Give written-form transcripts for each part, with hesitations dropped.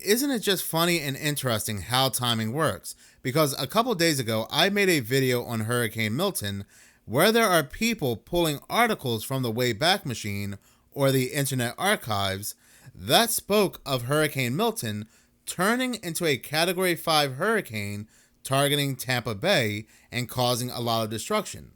isn't it just funny and interesting how timing works? Because a couple days ago, I made a video on Hurricane Milton where there are people pulling articles from the Wayback Machine or the Internet Archives that spoke of Hurricane Milton turning into a Category 5 hurricane targeting Tampa Bay and causing a lot of destruction.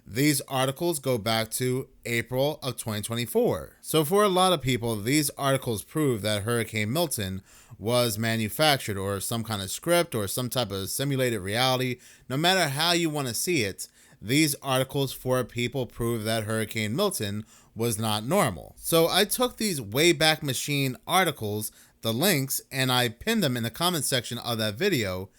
These articles go back to April of 2024. So for a lot of people, these articles prove that Hurricane Milton was manufactured or some kind of script or some type of simulated reality. No matter how you want to see it, these articles for people prove that Hurricane Milton was not normal. So I took these Wayback Machine articles, the links, and I pinned them in the comment section of that video.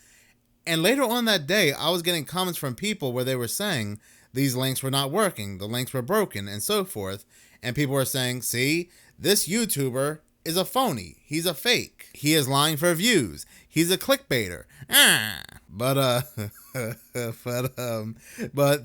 And later on that day, I was getting comments from people where they were saying these links were not working, the links were broken, and so forth. And people were saying, see, this YouTuber is a phony. He's a fake. He is lying for views. He's a clickbaiter. But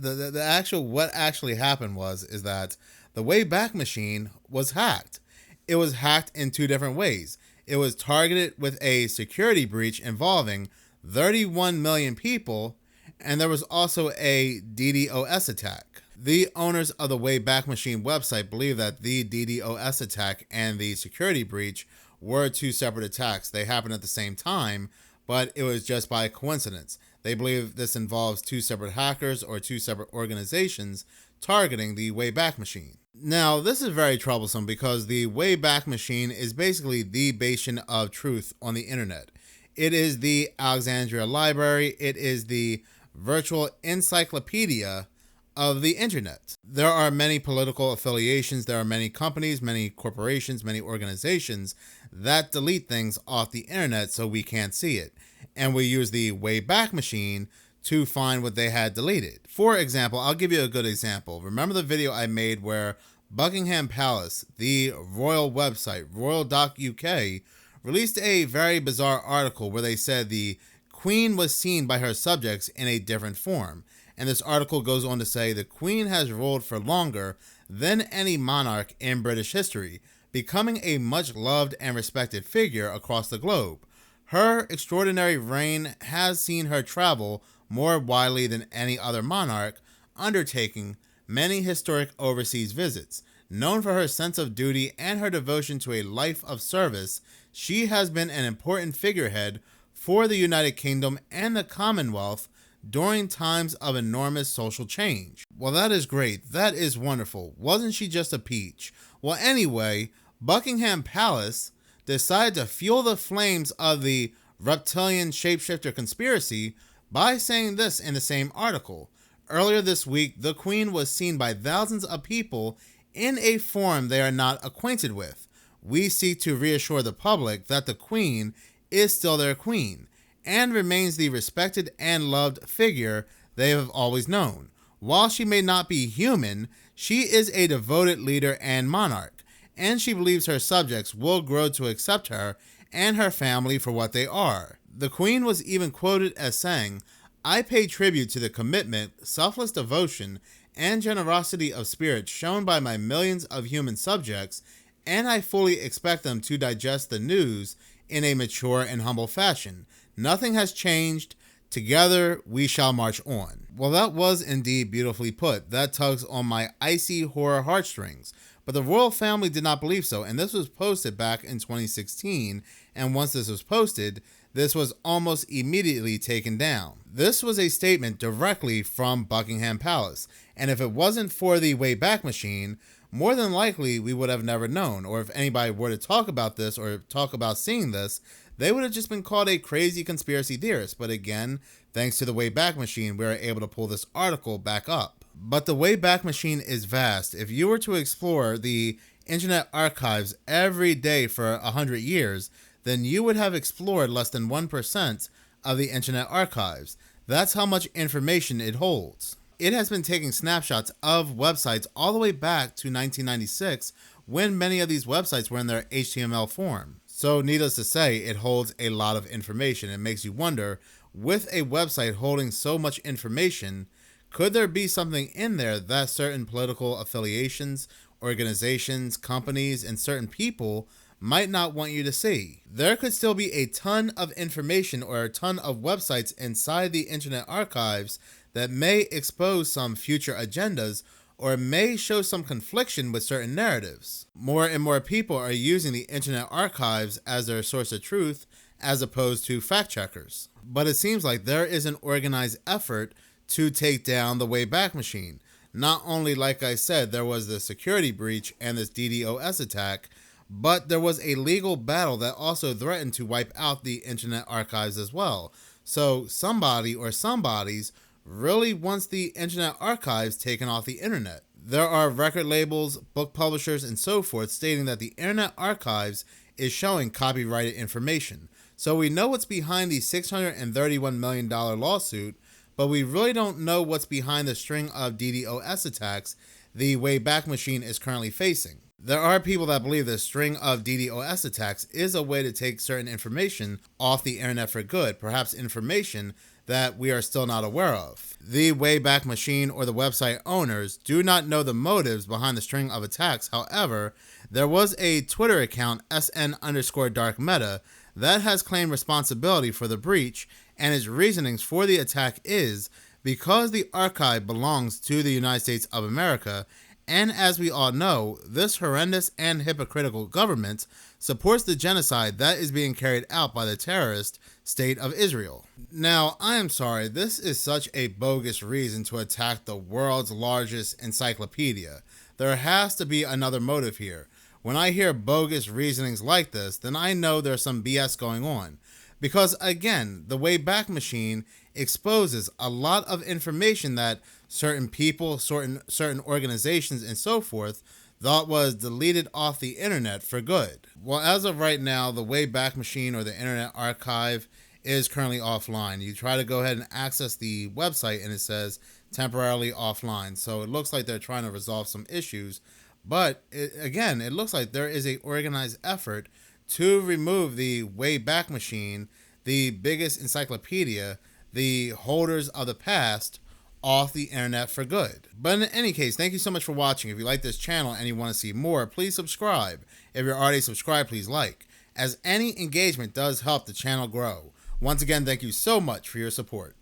the actual, what actually happened is that the Wayback Machine was hacked. It was hacked in two different ways. It was targeted with a security breach involving 31 million people, and there was also a DDoS attack. The owners of the Wayback Machine website believe that the DDoS attack and the security breach were two separate attacks. They happened at the same time, but it was just by coincidence. They believe this involves two separate hackers or two separate organizations targeting the Wayback Machine. Now, this is very troublesome because the Wayback Machine is basically the bastion of truth on the internet. It is the Alexandria Library. It is the virtual encyclopedia of the internet. There are many political affiliations. There are many companies, many corporations, many organizations that delete things off the internet so we can't see it. And we use the Wayback Machine to find what they had deleted. For example, I'll give you a good example. Remember the video I made where Buckingham Palace, the royal website, royal.uk, released a very bizarre article where they said the Queen was seen by her subjects in a different form. And this article goes on to say the Queen has ruled for longer than any monarch in British history, becoming a much loved and respected figure across the globe. Her extraordinary reign has seen her travel more widely than any other monarch, undertaking many historic overseas visits. Known for her sense of duty and her devotion to a life of service, she has been an important figurehead for the United Kingdom and the Commonwealth during times of enormous social change. Well, that is great. That is wonderful. Wasn't she just a peach? Well, anyway, Buckingham Palace decided to fuel the flames of the reptilian shapeshifter conspiracy by saying this in the same article. Earlier this week, the Queen was seen by thousands of people in a form they are not acquainted with. We seek to reassure the public that the Queen is still their queen and remains the respected and loved figure they have always known. While she may not be human, she is a devoted leader and monarch, and she believes her subjects will grow to accept her and her family for what they are. The Queen was even quoted as saying, "I pay tribute to the commitment, selfless devotion, and generosity of spirit shown by my millions of human subjects, and I fully expect them to digest the news in a mature and humble fashion. Nothing has changed. Together we shall march on." Well, that was indeed beautifully put. That tugs on my icy horror heartstrings. But the royal family did not believe so, and this was posted back in 2016, and once this was posted, this was almost immediately taken down. This was a statement directly from Buckingham Palace, and if it wasn't for the Wayback Machine, more than likely we would have never known, or if anybody were to talk about this or talk about seeing this, they would have just been called a crazy conspiracy theorist. But again, thanks to the Wayback Machine, we were able to pull this article back up. But the Wayback Machine is vast. If you were to explore the Internet Archives every day for 100 years, then you would have explored less than 1% of the Internet Archives. That's how much information it holds. It has been taking snapshots of websites all the way back to 1996, when many of these websites were in their HTML form. So needless to say, it holds a lot of information. It makes you wonder, with a website holding so much information, could there be something in there that certain political affiliations, organizations, companies, and certain people might not want you to see. There could still be a ton of information or a ton of websites inside the Internet Archives that may expose some future agendas or may show some confliction with certain narratives. More and more people are using the Internet Archives as their source of truth as opposed to fact checkers. But it seems like there is an organized effort to take down the Wayback Machine. Not only, like I said, there was the security breach and this DDoS attack, but there was a legal battle that also threatened to wipe out the Internet Archives as well. So somebody or somebodies really wants the Internet Archives taken off the internet. There are record labels, book publishers, and so forth stating that the Internet Archives is showing copyrighted information. So we know what's behind the $631 million lawsuit, but we really don't know what's behind the string of DDoS attacks the Wayback Machine is currently facing. There are people that believe the string of DDoS attacks is a way to take certain information off the internet for good, perhaps information that we are still not aware of. The Wayback Machine or the website owners do not know the motives behind the string of attacks. However, there was a Twitter account, SN_dark_meta, that has claimed responsibility for the breach, and its reasonings for the attack is because the archive belongs to the United States of America, and as we all know, this horrendous and hypocritical government supports the genocide that is being carried out by the terrorist state of Israel. Now, I am sorry, this is such a bogus reason to attack the world's largest encyclopedia. There has to be another motive here. When I hear bogus reasonings like this, then I know there's some BS going on. Because again, the Wayback Machine exposes a lot of information that certain people, certain organizations, and so forth thought was deleted off the internet for good. Well, as of right now, the Wayback Machine or the Internet Archive is currently offline. You try to go ahead and access the website and it says temporarily offline. So it looks like they're trying to resolve some issues. But it looks like there is an organized effort to remove the Wayback Machine, the biggest encyclopedia, the holders of the past, off the internet for good. But in any case, thank you so much for watching. If you like this channel and you want to see more, please subscribe. If you're already subscribed, please like, as any engagement does help the channel grow. Once again, thank you so much for your support.